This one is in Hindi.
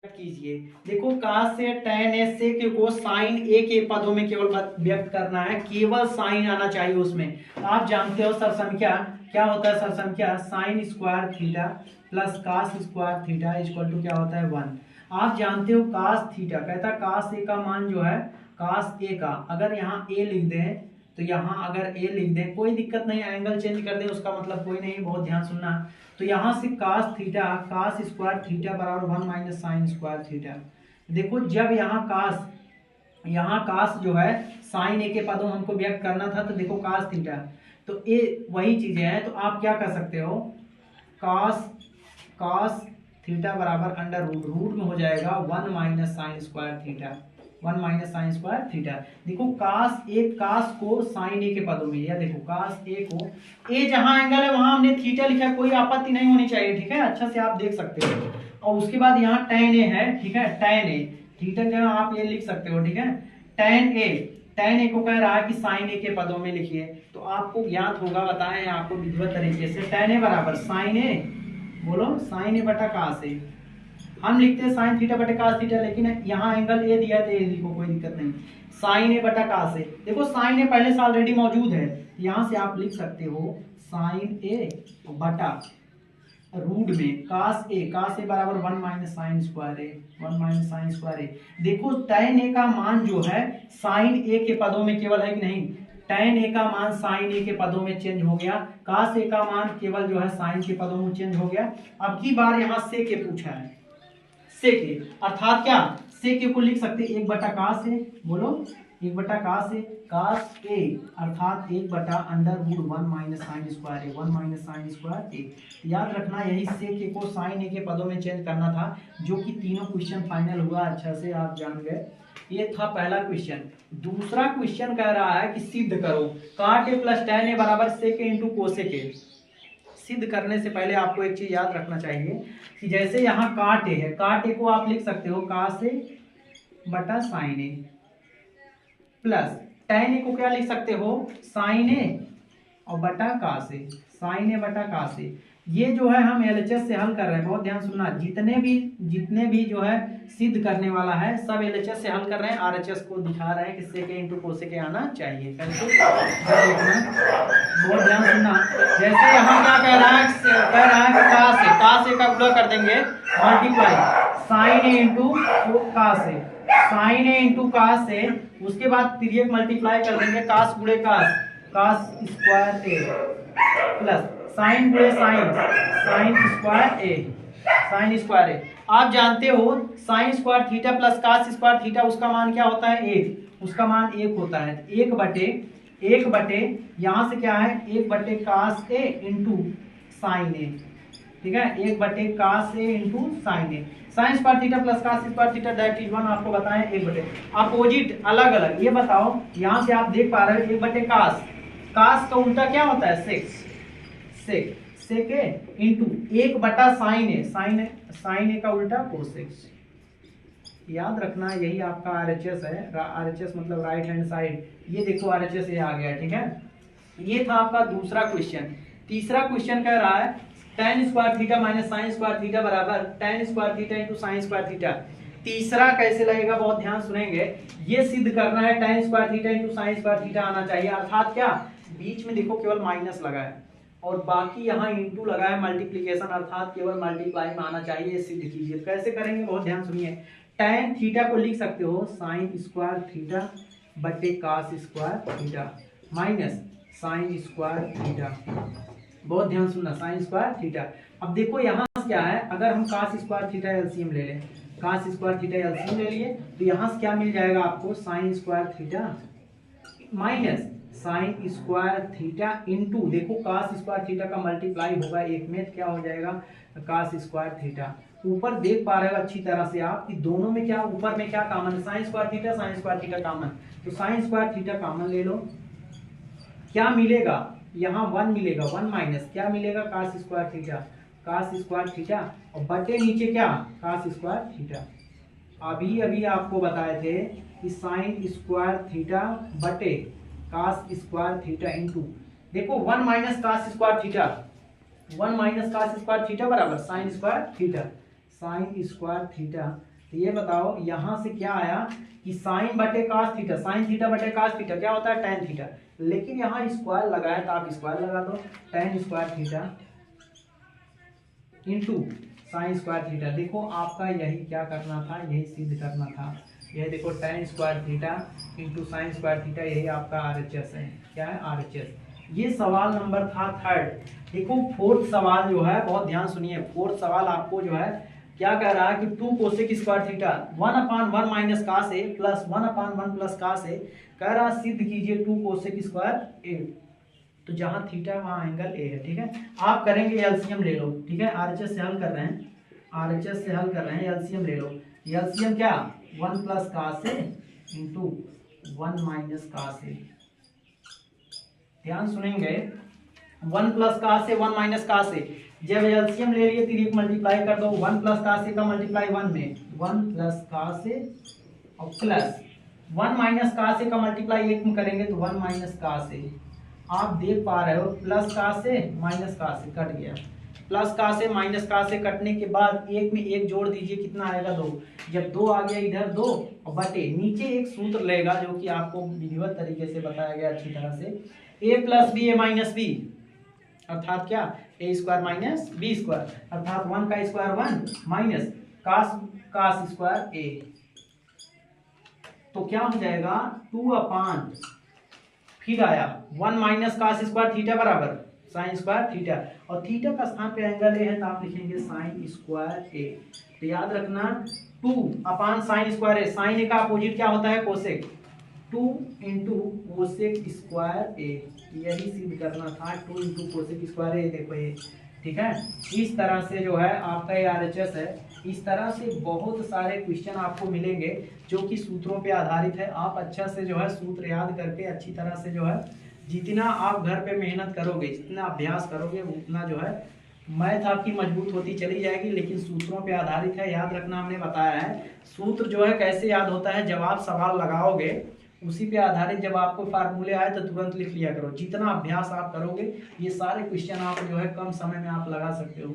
कीजिए। देखो cos से tan a sec a को sin a के पदों में केवल व्यक्त करना है, केवल साइन आना चाहिए उसमें। तो आप जानते हो सरसंख्या क्या होता है, सरसंख्या sin square theta plus cos square theta equal to क्या होता है 1। आप जानते हो cos थीटा कहता है cos a का मान जो है cos a का अगर यहाँ a लिख दें तो यहाँ अगर a लिख दें कोई दिक्कत नहीं, एंगल चेंज कर दें उसका मतलब कोई नहीं, बहुत ध्यान सुनना। तो यहाँ से cos theta cos square theta बराबर 1 माइनस साइन स्क्वायर थीटा। देखो जब यहाँ cos जो है साइन ए के पदों हमको व्यक्त करना था, तो देखो cos थीटा तो ए वही चीजें हैं, तो आप क्या कर सकते हो cos थीटा बराबर अंडर रूट में हो जाएगा 1 minus sine square theta, 1 minus sine square theta. देखो cos को साइन ए के पदों में, या देखो cos ए को ए जहां एंगल है वहां हमने थीटा लिखा, कोई आपत्ति नहीं होनी चाहिए, ठीक है, अच्छा से आप देख सकते हो। और उसके बाद यहाँ tan ए है, ठीक है, tan ए थीटा की जगह आप ये लिख सकते हो, ठीक है, tan ए को कह रहा है कि साइन ए के पदों में लिखिए, तो आपको ज्ञात होगा, बताएं आपको विधिवत तरीके से, tan ए बराबर साइन ए, बोलो साइन ए बटा cos ए। हम लिखते हैं साइन थीटा बटे cos थीटा, लेकिन यहाँ एंगल ए दिया तो ए लिखो, कोई दिक्कत नहीं, साइन ए बटा cos ए। देखो साइन ए पहले से ऑलरेडी मौजूद है, यहाँ से आप लिख सकते हो साइन ए बटा रूट में cos ए बराबर 1 minus sine square A, 1 minus sine square ए। देखो tan ए का मान जो है साइन ए के पदों में केवल है कि नहीं, tan ए का मान साइन ए के पदों में चेंज हो गया, cos ए का मान केवल जो है साइन के पदों में चेंज हो गया। अब की बार यहाँ सेक ए पूछा है, सेक ए अर्थात क्या, सेक ए को लिख सकते 1 बटा cos ए, बोलो 1 बटा cos ए अर्थात 1 बटा under root 1 minus sine square A, 1 minus sine square A. याद रखना यही सेक ए को साइन ए के पदों में चेंज करना था, जो कि तीनों क्वेश्चन फाइनल हुआ, अच्छा से आप जान गए। ये था पहला क्वेश्चन। दूसरा क्वेश्चन कह रहा है कि सिद्ध करो cot ए प्लस tan ए बराबर sec ए इंटू कोसेक ए। सिद्ध करने से पहले आपको एक चीज याद रखना चाहिए कि जैसे यहाँ cot ए है, cot ए को आप लिख सकते हो cos ए बटा साइन ए, प्लस tan ए को क्या लिख सकते हो साइन ए और बटा cos ए, साइन ए बटा cos ए। ये जो है हम एलएचएस से हल कर रहे हैं, बहुत ध्यान सुनना, जितने भी जो है सिद्ध करने वाला है सब एलएचएस से हल कर रहे हैं, आरएचएस को दिखा रहे हैं कि सेक ए इंटू कोसेक ए आना चाहिए। बहुत ध्यान सुनना, जैसे यहाँ क्या कह रहा है कि cos ए का गुणा कर देंगे मल्टीप्लाई साइन ए इंटू cos ए, साइन ए इंटू cos ए, उसके बाद तिर्यक मल्टीप्लाई कर देंगे cos गुणे cos स्क्वायर ए प्लस साइन गुणे साइन स्क्वायर ए। आप जानते हो sign square theta plus cos square theta उसका मान क्या होता है 1, उसका मान 1 होता है, 1 बटे यहाँ से क्या है 1 बटे cos ए इंटू साइन ए, ठीक है, 1 बटे cos A into sine A. Sign square theta plus cos square theta that is 1, आपको बताएं 1 बटे अपोजिट अलग अलग। ये बताओ यहाँ से आप देख पा रहे हो 1 बटे cos का उल्टा क्या होता है सेक ए इंटू 1 बटा साइन ए, साइन ए का उल्टा कोसेक। याद रखना यही आपका आरएचएस है, आरएचएस मतलब राइट हैंड साइड, ये देखो आरएचएस ये आ गया, ठीक है। ये था आपका दूसरा क्वेश्चन। तीसरा क्वेश्चन कह रहा है tan square theta minus sine square theta बराबर tan square theta into sine square theta. तीसरा कैसे लगेगा, बहुत ध्यान सुनेंगे। ये सिद्ध करना है tan square theta into sine square theta आना चाहिए, अर्थात क्या बीच में देखो केवल माइनस लगा है और बाकी यहाँ इंटू लगा है मल्टीप्लीकेशन, अर्थात केवल मल्टीप्लाई में आना चाहिए। ये सिद्ध कीजिए, कैसे करेंगे बहुत ध्यान सुनिए। tan थीटा को लिख सकते हो साइन स्क्वायर थीटा बटे cos square theta minus sine square theta, बहुत ध्यान सुनना, साइन स्क्वायर थीटा। अब देखो यहाँ क्या है, अगर हम cos स्क्वायर थीटा एलसीएम ले लें, cos स्क्वायर थीटा एलसीएम ले लिए, तो यहाँ से क्या मिल जाएगा आपको sign square theta minus sine square theta into देखो cos स्क्वायर थीटा का मल्टीप्लाई होगा एक में, क्या हो जाएगा cos स्क्वायर थीटा। ऊपर देख पा रहे हो अच्छी तरह से आप कि दोनों में क्या, ऊपर में क्या कॉमन है, साइन स्क्वायर थीटा कॉमन, तो साइन स्क्वायर थीटा कॉमन ले लो, क्या मिलेगा यहाँ 1 मिलेगा, 1 माइनस क्या मिलेगा cos स्क्वायर थीटा और बटे नीचे क्या cos स्क्वायर थीटा। अभी आपको बताए थे कि साइन स्क्वायर थीटा बटे cos स्क्वायर थीटा इंटू देखो 1 minus cos square theta, 1 minus cos square theta बराबर साइन स्क्वायर थीटा तो ये बताओ यहाँ से क्या आया कि साइन बटे कास थीटा, साइन थीटा बटे कास थीटा क्या होता है टेन थीटा, लेकिन यहाँ स्क्वायर लगाया तो आप स्क्वायर लगा दो, ten square theta into sine square theta. देखो आपका यही क्या करना था, यही सिद्ध करना था। यह देखो ten square theta into sine square theta, यही आपका RHS है। क्या है RHS। ये सवाल नंबर था थर्ड। देखो फोर्थ सवाल जो है बहुत ध्यान सुनिए, फोर्थ सवाल आपको जो है क्या कह रहा है कि 2 cosec square theta 1/1 minus cos A plus 1/1 plus cos A, कह रहा सिद्ध कीजिए 2 कोसेक स्क्वायर ए। तो जहां थीटा है वहां एंगल ए है। ठीक है, आप करेंगे एलसीएम ले लो। ठीक है, RHS से हल कर रहे हैं, RHS से हल कर रहे हैं, एलसीएम ले लो। एलसीएम क्या 1 प्लस कास ए इंटू 1 माइनस कास ए। ध्यान सुनेंगे, 1 प्लस कास ए 1 माइनस कास ए, जब एलसीएम ले लिए तो मल्टीप्लाई कर दो, 1 प्लस कास ए का मल्टीप्लाई 1 में 1 प्लस कास ए और प्लस 1 माइनस कास ए का मल्टीप्लाई 1 में करेंगे तो 1 माइनस कास ए। आप देख पा रहे हो प्लस कास ए माइनस कास ए कट गया, प्लस कास ए माइनस कास ए कटने के बाद एक में एक जोड़ दीजिए, कितना आएगा 2। जब 2 आ गया इधर 2 और बटे नीचे एक सूत्र लेगा जो कि आपको विधिवत तरीके से बताया गया अच्छी तरह से, a plus B A minus B अर्थात क्या A square minus B square, अर्थात 1 का square 1 minus cos square A. तो क्या हो जाएगा 2 अपान फिर आया 1 माइनस कास स्क्वायर थीटा बराबर साइन स्क्वायर थीटा, और थीटा का स्थान पे एंगल ए है तो आप लिखेंगे साइन स्क्वायर ए। तो याद रखना 2 अपान साइन स्क्वायर ए, साइन ए का अपोजिट क्या होता है कोसेक, 2 इंटू कोसेक स्क्वायर ए। यही सिद्ध करना था, 2 इंटू कोसेक स्क्वायर ए। देखो ये ठीक है, इस तरह से जो है आपका ये RHS है। इस तरह से बहुत सारे क्वेश्चन आपको मिलेंगे जो कि सूत्रों पे आधारित है। आप अच्छा से जो है सूत्र याद करके अच्छी तरह से जो है जितना आप घर पे मेहनत करोगे, जितना अभ्यास करोगे, उतना जो है मैथ आपकी मजबूत होती चली जाएगी। लेकिन सूत्रों पे आधारित है, याद रखना हमने बताया है। सूत्र जो है कैसे याद होता है, जब आप सवाल लगाओगे उसी पे आधारित जब आपको फार्मूले आए तो तुरंत लिख लिया करो। जितना अभ्यास आप करोगे ये सारे क्वेश्चन आप जो है कम समय में आप लगा सकते हो।